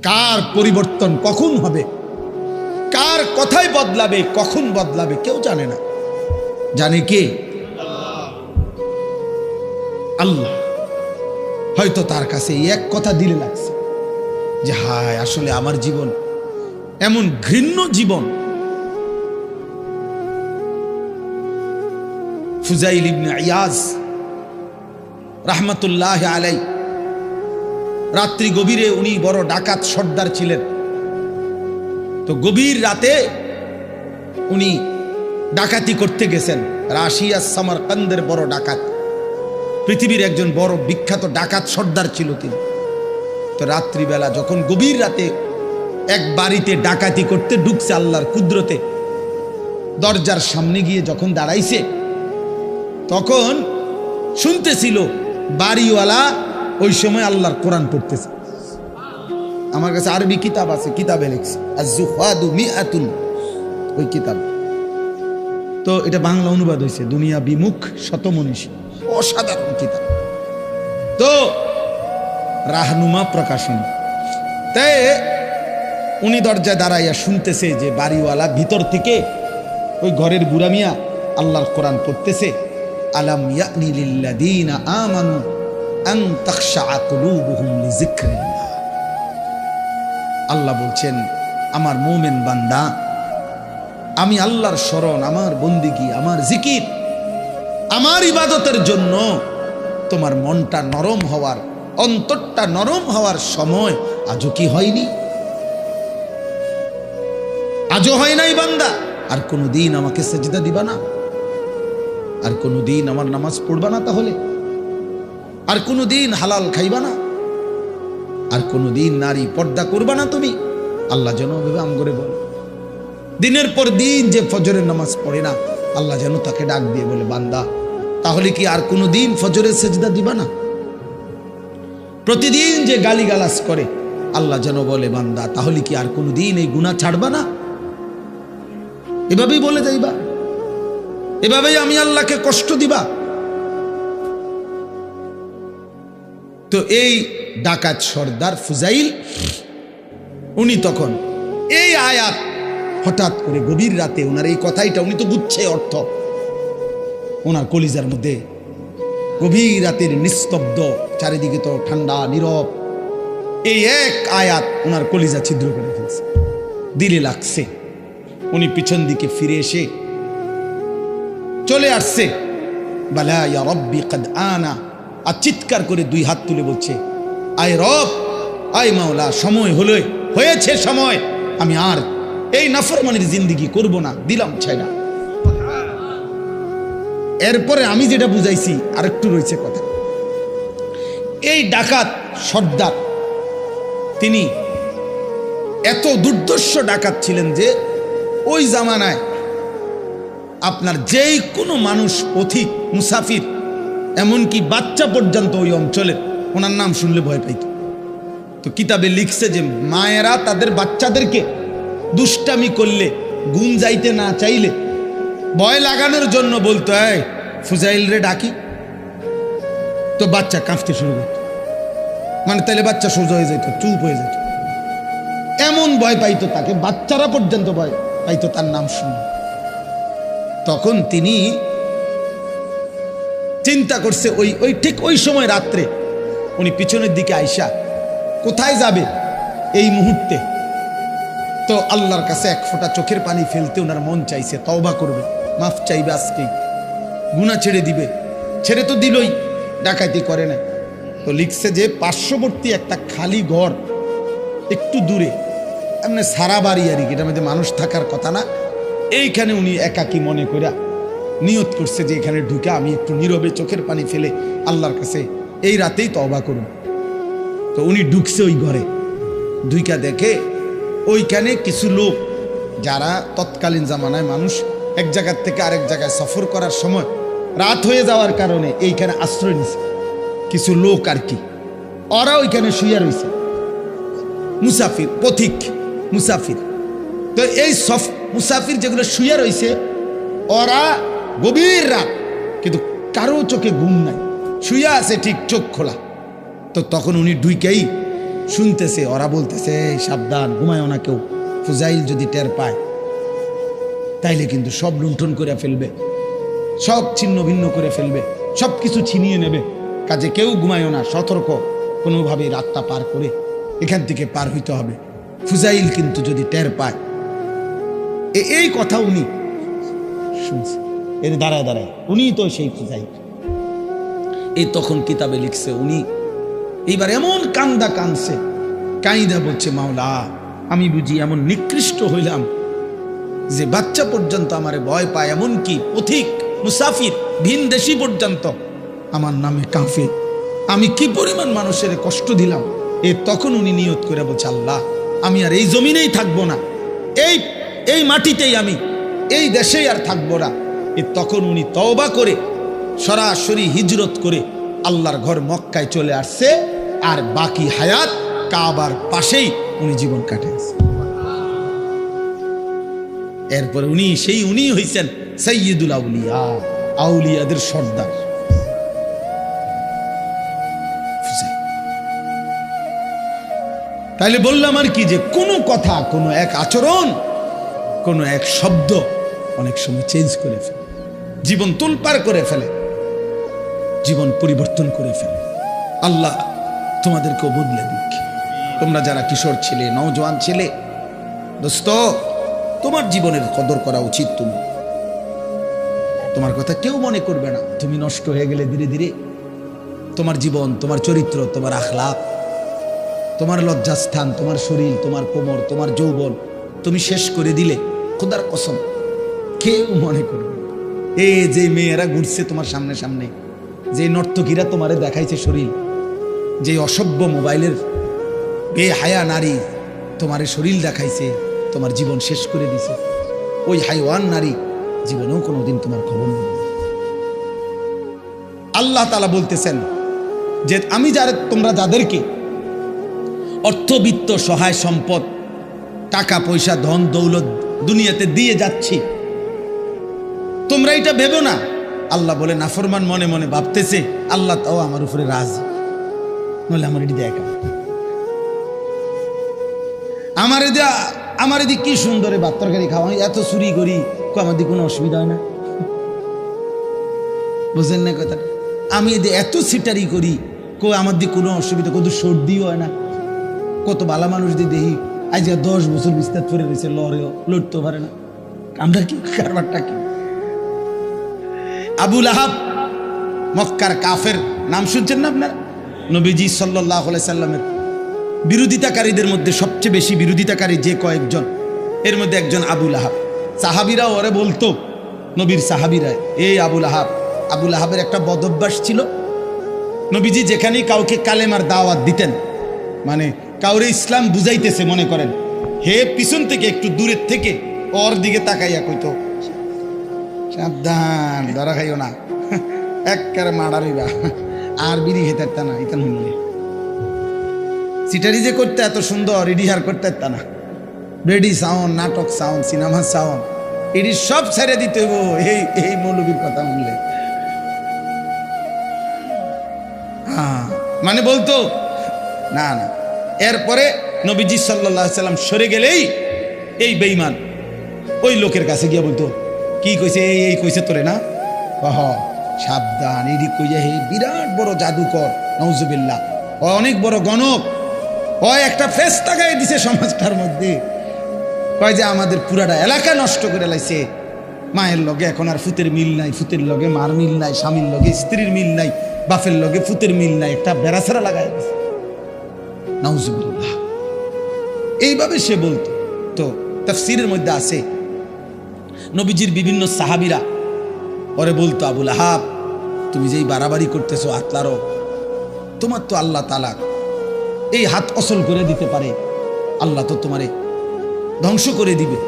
কার পরিবর্তন কখন হবে, কার কথাই বদলাবে, কখন বদলাবে কেউ জানে না। জানে কে? আল্লাহ। হয়তো তার কাছে এক কথা দিলে লাগছে যে হায় আসলে আমার জীবন এমন ঘৃণ্য জীবন। ফুজাইল ইবনে ইয়াজ রাহমাতুল্লাহ আলাই, রাত্রি গভীরে উনি বড় ডাকাত সর্দার ছিলেন। তো গভীর রাতে উনি ডাকাতি করতে গেছেন। রাশিয়া সামারকান্দের বড় ডাকাত, পৃথিবীর একজন বড় বিখ্যাত ডাকাত সর্দার ছিল তিনি। তো রাত্রিবেলা যখন গভীর রাতে এক বাড়িতে ডাকাতি করতে ঢুকছে আল্লাহর কুদরতে, দরজার সামনে গিয়ে যখন দাঁড়াইছে তখন শুনতেছিল বাড়িওয়ালা ওই সময় আল্লাহর কোরআন পড়তেছে। আমার কাছে আরবি কিতাব আছে, কিতাবে লিখছে আজ-জুহাদু মিআতুন, ওই কিতাব। তো এটা বাংলা অনুবাদ হয়েছে দুনিয়া বিমুখ শতমনীষী, অসাধারণ কিতাব। তো রাহনুমা প্রকাশনী। তাই উনি দরজায় দাঁড়াইয়া শুনতেছে যে বাড়িওয়ালা ভিতর থেকে ওই ঘরের বুড়া মিয়া আল্লাহর কোরআন পড়তেছে। আলাম ইয়ানি লিল্লাযীনা আমানু আন তাখশা কুলুবুহুম লিযিকরিল্লাহ। আল্লাহ বলছেন আমার মুমিন বান্দা, আমি আল্লাহর শরণ, আমার বন্দিগি, আমার জিকির, আমার ইবাদতের জন্য তোমার মনটা নরম হওয়ার, অন্তরটা নরম হওয়ার সময় আজও কি হয়নি? আজও হয় নাই বান্দা? আর কোনদিন আমাকে সেজদা দিবা না? আর কোনদিন আমার নামাজ পড়বা না? তাহলে আর কোনদিন হালাল খাইবা না? আর কোনদিন নারী পর্দা করবা না তুমি? আল্লাহ যেন ভেবে আম করে বলে, দিনের পর দিন যে ফজরের নামাজ পড়ে না, আল্লাহ যেন তাকে ডাক দিয়ে বলে বান্দা তাহলে কি আর কোনদিন ফজরের সেজদা দিবা না? প্রতিদিন যে গালিগালাজ করে, আল্লাহ যেন বলে বান্দা তাহলে কি আর কোনদিন এই গুনাহ ছাড়বা না? এভাবেই বলে যাইবা, এভাবেই আমি আল্লাহকে কষ্ট দিবা। তো এই ডাকাত সর্দার ফুজাইল, উনি তখন এই আয়াত হঠাৎ করে গভীর রাতে ওনার এই কথাইটা, উনি তো বুঝছে অর্থ, ওনার কলিজার মধ্যে গভীর রাতের নিস্তব্ধ, চারিদিকে তো ঠান্ডা নীরব, এই এক আয়াত ওনার কলিজা ছিদ্র করে ফেলছে, দিলে লাগছে। উনি পিছন দিকে ফিরে এসে চলে আসছে, বালা ইয়া রব্বি কদ আনা, আর চিৎকার করে দুই হাত তুলে বলছে আয় রব, আয় মাওলা, সময় হলো, হয়েছে সময়, আমি আর এই নাফরমানির জিন্দেগি করব না, দিলাম ছাইড়া। এরপরে আমি যেটা বুঝাইছি আরেকটু রয়েছে কথা। এই ডাকাত সর্দার তিনি এত দুর্ধর্ষ ডাকাত ছিলেন যে ওই জামানায় আপনার যেই কোনো মানুষ, পথিক, মুসাফির, এমনকি বাচ্চা পর্যন্ত ওই অঞ্চলের ওনার নাম শুনলে ভয় পাইত। তো কিতাবে লিখছে যে মায়েরা তাদের বাচ্চাদেরকে দুষ্টামি করলে, গুম যাইতে না চাইলে ভয় লাগানোর জন্য বলতো এই ফুজাইল রে ডাকি, তো বাচ্চা কাঁপতে শুরু করত, মানে তাহলে বাচ্চা সোজা হয়ে যেত, চুপ হয়ে যেত, এমন ভয় পাইতো তাকে, বাচ্চারা পর্যন্ত ভয় পাইতো তার নাম শুনে। তখন তিনি চিন্তা করছে ওই ঠিক ওই সময় রাত্রে উনি পিছনের দিকে আইসা কোথায় যাবে এই মুহূর্তে, তো আল্লাহর কাছে এক ফোঁটা চোখের পানি ফেলতে ওনার মন চাইছে, তওবা করবে, মাফ চাইবে, আজকেই গুনাহ ছেড়ে দিবে। ছেড়ে তো দিলই, ডাকাতি করে না। তো লিখছে যে পার্শ্ববর্তী একটা খালি ঘর একটু দূরে, এমনি সারা বাড়ি আর কি, এটার মধ্যে মানুষ থাকার কথা না, এইখানে উনি একাকী মনে করে নিয়ত করছে যে এখানে ঢুকে আমি একটু নীরবে চোখের পানি ফেলে আল্লাহর কাছে এই রাতেই তওবা করুন। তো উনি ঢুকছে ওই ঘরে, ঢুইকা দেখে ওইখানে কিছু লোক, যারা তৎকালীন জামানায় মানুষ এক জায়গার থেকে আরেক জায়গায় সফর করার সময় রাত হয়ে যাওয়ার কারণে এইখানে আশ্রয় নিছে কিছু লোক আর কি, ওরা ওইখানে শুয়ে রয়েছে, মুসাফির, পথিক মুসাফির। তো এই মুসাফির যেগুলো শুয়ে রয়েছে, ওরা গভীর রাত, কিন্তু কারো চোখে ঘুম নাই, শুয়ে আছে ঠিক চোখ খোলা। তো তখন উনি ঢুকেই শুনতেছে, ওরা বলতেছে এই সাবধান, ঘুমায়ও না কেউ, ফুজাইল যদি টের পায় তাইলে কিন্তু সব লুণ্ঠন করে ফেলবে, সব ছিন্ন ভিন্ন করে ফেলবে, সব কিছু ছিনিয়ে নেবে, কাজে কেউ ঘুমায়ও না, সতর্ক, কোনোভাবেই রাতটা পার করে এখান থেকে পার হইতে হবে। ফুজাইল কিন্তু যদি টের পায়, এই কথা উনি শুনছে, এর দাঁড়ায় দাঁড়ায়, উনি তো সেই ফুজাইল। এই তখন কিতাবে লিখছে, উনি এইবার এমন কান্দা কানছে, কাইদা বলছে মাওলা আমি বুঝি এমন নিকৃষ্ট হইলাম যে বাচ্চা পর্যন্ত আমারে ভয় পায়, এমনকি পথিক মুসাফির ভিন দেশি পর্যন্ত আমার নামে কাঁপে, আমি কি পরিমাণ মানুষের কষ্ট দিলাম। তখন উনি নিয়ত করে বলছে আল্লাহ আমি আর এই জমিনেই থাকবো না, এই মাটিতেই, আমি এই দেশেই আর থাকবো না। তখন উনি তওবা করে সরাসরি হিজরত করে আল্লাহর ঘর মক্কায় চলে আসছে, আর বাকি হায়াত কাবার পাশেই উনি জীবন কাটিয়েছে। এরপরে উনি হইছেন সাইয়্যিদুল আউলিয়া, আউলিয়াদের সর্দার। তাইলে বললাম আর কি, যে কোনো কথা, কোনো এক আচরণ, কোনো এক শব্দ অনেক সময় চেঞ্জ করে ফেলে, জীবন তোলপাড় করে ফেলে, জীবন পরিবর্তন করে ফেলে। আল্লাহ তোমাদেরকেও বদলে দিক। তোমরা যারা কিশোর ছেলে, নওজোয়ান ছেলে, দোস্ত, তোমার জীবনের কদর করা উচিত। তোমার কথা কেউ মনে করবে না, তুমি নষ্ট হয়ে গেলে ধীরে ধীরে তোমার জীবন, তোমার চরিত্র, তোমার আখলাক, তোমার লজ্জাস্থান, তোমার শরীর, তোমার কোমর, তোমার যৌবন তুমি শেষ করে দিলে, খোদার কসম কেউ মনে করবে না। এই যে মেয়েরা ঘুরছে তোমার সামনে সামনে, যে নর্তকীরা তোমারে দেখাইছে শরীর, যে অসভ্য মোবাইলের বেহায়া নারী তোমারে শরীর দেখাইছে, তোমার জীবন শেষ করে দিছে, ওই হাইওয়ান নারী জীবনেও কোনোদিন তোমার খবর নেবে। আল্লাহ তাআলা বলতেছেন যে আমি তোমরা যাদেরকে অর্থবিত্ত, সহায় সম্পদ, টাকা পয়সা, ধন দৌলত দুনিয়াতে দিয়ে যাচ্ছি, তোমরা এটা ভেবো না। আল্লাহ বলে নাফরমান মনে মনে ভাবতেছে আল্লাহ তাও আমার উপরে রাজি, নইলে আমার এটি দেখা, আমার এদিকে কি সুন্দরে ভাত তরকারি খাওয়া, এত চুরি করি, আমার দিকে কোনো অসুবিধা হয় না, বুঝেন না কথাটা? আমি এত সিটারি করি, আমার দিকে কোনো অসুবিধা, কত সর্দিও হয় না, কত ভালো মানুষ দিয়ে দেখি আজ 10 বছর বিস্তার করে রয়েছে, লড়েও লড়তেও পারে না, আমরা কি কারবারটা কি? আবু লাহাব মক্কার কাফের, নাম শুনছেন না আপনার? নবীজি সাল্লাল্লাহু আলাইহি সাল্লামের বিরোধিতাকারীদের মধ্যে সবচেয়ে বেশি বিরোধিতাকারী যে কয়েকজন, এর মধ্যে একজন আবু লাহাব। সাহাবীরা ওরে বলতো, নবীর সাহাবীরা, এই আবু লাহাব। আবু লাহাবের একটা বদঅভ্যাস ছিল, নবীজি যেখানেই কাউকে কালেমার দাওয়াত দিতেন, মানে কাউরে ইসলাম বুঝাইতেছে মনে করেন, হে পিছন থেকে একটু দূরের থেকে ওর দিকে তাকাইয়া কইতো সাবধান, ধরা খাইও না, একবারে মারারিবা, আর বিড়ি খেতে না, ইতান হইলে সিটারি যে করতে এত সুন্দর, রিডিহার করতে না, রেডি সাউন্ড, নাটক সাউন্ড, সিনেমা সাউন্ড, এটি সব ছেড়ে দিতে হইব এই মৌলবীর কথা শুনলে। হ্যাঁ, মানে বলতো না না। এরপরে নবীজি সাল্লাল্লাহু আলাইহি সাল্লাম সরে গেলেই এই বেঈমান ওই লোকের কাছে গিয়ে বলতো, কি কইছে, এই কইছে তোরে না, সাবধান, এটি কইয়া হে বিরাট বড় জাদুকর, নাউজুবিল্লাহ, ও অনেক বড় গণক, ও একটা ফেরেশতা গায়ে দিছে সমাজটার মধ্যে, কয় যে আমাদের পুরাটা এলাকা নষ্ট করে লাইছে, মায়ের লগে এখন আর ফুতের মিল নাই, ফুতের লগে মার মিল নাই, স্বামীর লগে স্ত্রীর মিল নাই, বাপের লগে ফুতের মিল নাই, একটা বেড়াছাড়া লাগাই দিছে, নাউজুবিল্লাহ। এইভাবে সে বলতো। তো তাফসীরের মধ্যে আছে, নবীজির বিভিন্ন সাহাবীরা ওরে বলতো, আবু লাহাব তুমি যেই বাড়াবাড়ি করতেছো, আতলারো, তোমার তো আল্লাহ তাআলা এই হাত অচল করে দিতে পারে, আল্লাহ তো তোমারে ধ্বংস করে দিবে,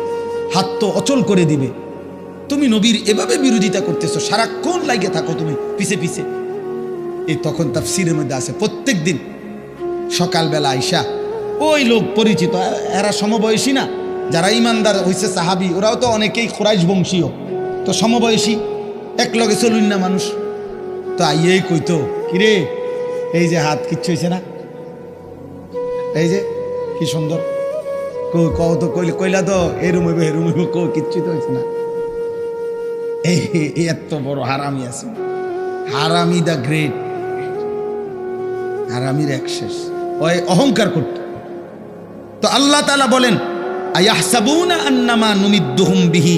হাত তো অচল করে দিবে, তুমি নবীর এভাবে বিরোধিতা করতেছো, সারাক্ষণ লাগে থাকো তুমি পিছে পিছে। এই তখন তাফসীরের মধ্যে আছে, প্রত্যেক দিন সকালবেলা আইসা ওই লোক পরিচিত, এরা সমবয়সী না, যারা ইমানদার হয়েছে সাহাবী, ওরাও তো অনেকেই কুরাইশ বংশীয়, তো সমবয়সী, এক লগে চলুন না মানুষ, তো আইয়েই কইতো, কিরে এই যে হাত কিচ্ছু হয়েছে না, এই যে কি সুন্দর কত কইলা তো এরুম হইব এরুম হইব কিচ্ছু তো হয়েছে না। এই এত বড় হারামি আছে, হারামি দ্য গ্রেট, হারামির এক শেষ, ওই অহংকার করত। তো আল্লাহ তাআলা বলেন আয়াহসাবুনা আন্নামা নুমিদ্দুহুম বিহি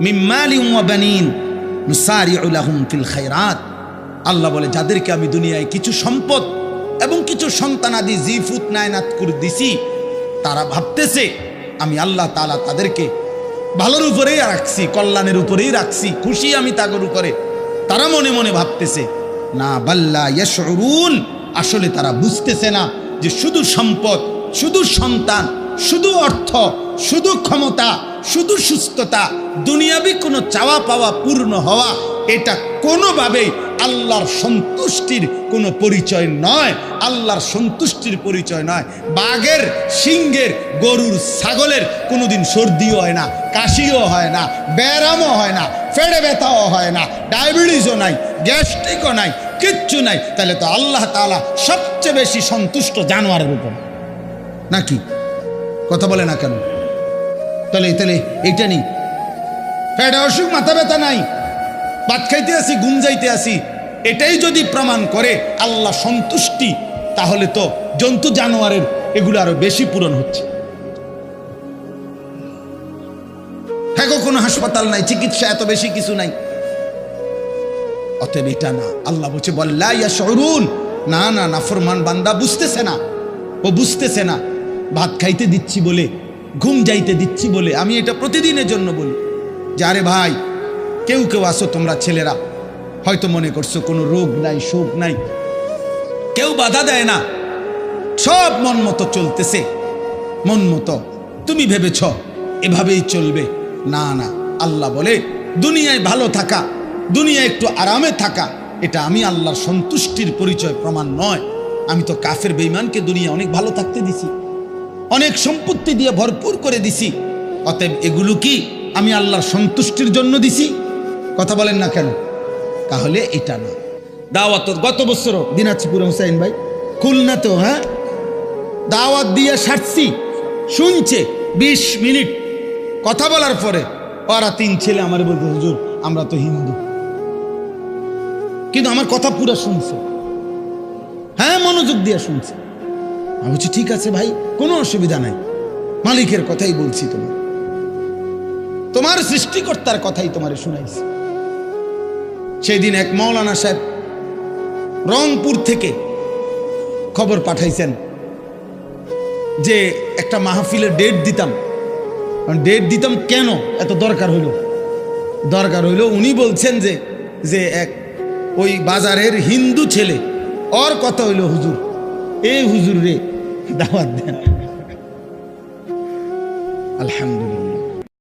মিন মালিন ওয়া বানিন নুসারিউ লাহুম ফিল খায়রাত। আল্লাহ বলে যাদেরকে আমি দুনিয়ায় কিছু সম্পদ এবং কিছু সন্তানাদি জিফুত নায়নাত করে দিছি, তারা ভাবতেছে আমি আল্লাহ তাআলা তাদেরকে ভালোর উপরেই রাখছি, কল্যাণের উপরেই রাখছি, খুশি আমি তাদের উপরে। তারা মনে মনে ভাবতেছে না, বাল্লা ইয়াশউরুন, আসলে তারা বুঝতেছে না যে শুধু সম্পদ, শুধু সন্তান, শুধু অর্থ, শুধু ক্ষমতা, শুধু সুস্থতা, দুনিয়াবি কোনো চাওয়া পাওয়া পূর্ণ হওয়া, এটা কোনোভাবেই আল্লাহর সন্তুষ্টির কোনো পরিচয় নয়। আল্লাহর সন্তুষ্টির পরিচয় নয়। বাঘের, সিংহের, গরুর, ছাগলের কোনোদিন সর্দিও হয় না, কাশিও হয় না, ব্যায়ামও হয় না, পেটে ব্যথাও হয় না, ডায়াবেটিসও নাই, গ্যাস্ট্রিকও নাই, কিচ্ছু নাই। তাহলে তো আল্লাহ তাআলা সবচেয়ে বেশি সন্তুষ্ট জানোয়ারের উপর, নাকি? কথা বলে না কেন? তাহলে এইটা নেই, পেটে অসুখ, মাথা ব্যথা নাই, ভাত খাইতে আসি, ঘুম যাইতে আসি, এটাই যদি প্রমাণ করে আল্লাহ সন্তুষ্টি, তাহলে তো জন্তু জানোয়ারের এগুলো আরো বেশি পূরণ হচ্ছে। হ্যাঁ, কোনো হাসপাতাল নাই, চিকিৎসা এত বেশি কিছু নাই। অতএব এটা না, আল্লাহ বলছে বল্লা ইয়াশউরুন, না না, নাফরমান বান্দা বুঝতেছে না, ও বুঝতেছে না। ভাত খাইতে দিচ্ছি বলে, ঘুম যাইতে দিচ্ছি বলে, আমি এটা প্রতিদিনের জন্য বলি যে আরে ভাই, কেউ কেউ আসো তোমরা ছেলেরা, হয়তো মনে করছো কোনো রোগ নাই, শোক নাই, কেউ বাধা দেয় না, সব মন মতো চলতেছে, মন মতো তুমি ভেবেছ এভাবেই চলবে। না না, আল্লাহ বলে দুনিয়ায় ভালো থাকা, দুনিয়ায় একটু আরামে থাকা, এটা আমি আল্লাহর সন্তুষ্টির পরিচয় প্রমাণ নয়। আমি তো কাফের বেঈমানকে দুনিয়া অনেক ভালো থাকতে দিছি, অনেক সম্পত্তি দিয়ে ভরপুর করে দিছি। অতএব এগুলো কি আমি আল্লাহর সন্তুষ্টির জন্য দিছি? কথা বলেন না কেন? তাহলে এটা না। দাওয়াত গত বছরও দিনাজপুরে হুসাইন ভাই খুলনা তো, হ্যাঁ, দাওয়াত দিয়ে সারছি, শুনছে 20 মিনিট কথা বলার পরে ওরা 3 ছেলে আমার বলতে, হুজুর আমরা তো হিন্দু, কিন্তু আমার কথা পুরো শুনছে, হ্যাঁ, মনোযোগ দিয়ে শুনছে। আমি বলছি ঠিক আছে ভাই, কোনো অসুবিধা নাই, মালিকের কথাই বলছি, তোমার সৃষ্টিকর্তার কথাই তোমারে শুনাইছি। সেই দিন এক মাওলানা সাহেব রংপুর থেকে খবর পাঠাইছেন যে একটা মাহফিলের ডেট দিতাম কেন এত দরকার হইল, উনি বলছেন যে এক ওই বাজারের হিন্দু ছেলে, ওর কথা হইল হুজুর, এই হুজুর রে দাওয়াত দেন। আলহামদুলিল্লাহ,